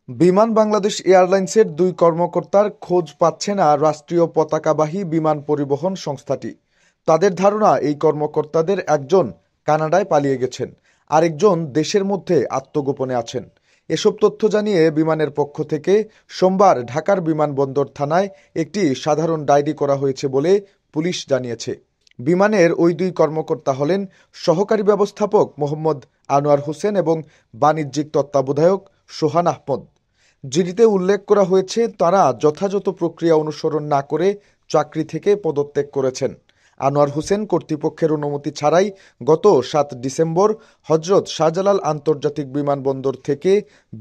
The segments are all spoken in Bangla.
বিমান বাংলাদেশ এয়ারলাইন্সের দুই কর্মকর্তার খোঁজ পাচ্ছে না রাষ্ট্রীয় পতাকাবাহী বিমান পরিবহন সংস্থাটি। তাদের ধারণা, এই কর্মকর্তাদের একজন কানাডায় পালিয়ে গেছেন, আরেকজন দেশের মধ্যে আত্মগোপনে আছেন। এসব তথ্য জানিয়ে বিমানের পক্ষ থেকে সোমবার ঢাকার বিমানবন্দর থানায় একটি সাধারণ ডায়েরি করা হয়েছে বলে পুলিশ জানিয়েছে। বিমানের ওই দুই কর্মকর্তা হলেন সহকারী ব্যবস্থাপক মোহাম্মদ আনোয়ার হোসেন এবং বাণিজ্যিক তত্ত্বাবধায়ক সোহান আহমদ। জিডিতে উল্লেখ করা হয়েছে, তারা যথাযথ প্রক্রিয়া অনুসরণ না করে চাকরি থেকে পদত্যাগ করেছেন। আনোয়ার হোসেন কর্তৃপক্ষের অনুমতি ছাড়াই গত ৭ ডিসেম্বর হজরত শাহজালাল আন্তর্জাতিক বিমানবন্দর থেকে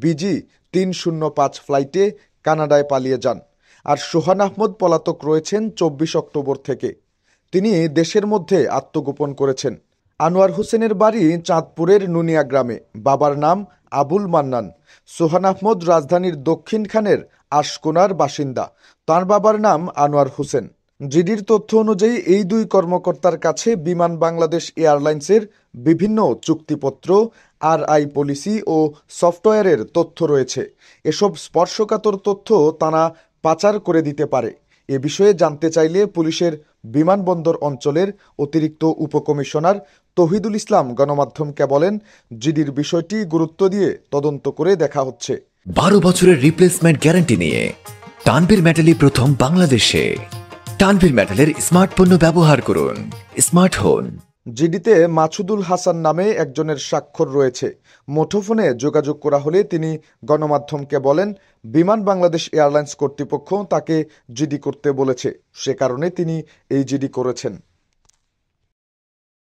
বিজি ৩০৫ ফ্লাইটে কানাডায় পালিয়ে যান। আর সোহান আহমদ পলাতক রয়েছেন ২৪ অক্টোবর থেকে। তিনি দেশের মধ্যে আত্মগোপন করেছেন। আনোয়ার হোসেনের বাড়ি চাঁদপুরের নুনিয়া গ্রামে, বাবার নাম আবুল মান্নান। সোহান আহমদ রাজধানীর দক্ষিণখানের আশকোনার বাসিন্দা, তার বাবার নাম আনোয়ার হোসেন। জিডির তথ্য অনুযায়ী এই দুই কর্মকর্তার কাছে বিমান বাংলাদেশ এয়ারলাইন্সের বিভিন্ন চুক্তিপত্র, আরআই পলিসি ও সফটওয়্যারের তথ্য রয়েছে। এসব স্পর্শকাতর তথ্য তারা পাচার করে দিতে পারে। এ বিষয়ে জানতে চাইলে পুলিশের বিমানবন্দর অঞ্চলের অতিরিক্ত উপকমিশনার তৌহিদুল ইসলাম গণমাধ্যমকে বলেন, জিডির বিষয়টি গুরুত্ব দিয়ে তদন্ত করে দেখা হচ্ছে। 12 বছরের রিপ্লেসমেন্ট গ্যারান্টি নিয়ে তানভীর মেটালই প্রথম বাংলাদেশে। তানভীর মেটালের স্মার্ট পণ্য ব্যবহার করুন, স্মার্ট হন। জিডিতে মাছুদুল হাসান নামে একজনের স্বাক্ষর রয়েছে। মুঠোফোনে যোগাযোগ করা হলে তিনি গণমাধ্যমকে বলেন, বিমান বাংলাদেশ এয়ারলাইন্স কর্তৃপক্ষ তাকে জিডি করতে বলেছে, সে কারণে তিনি এই জিডি করেছেন।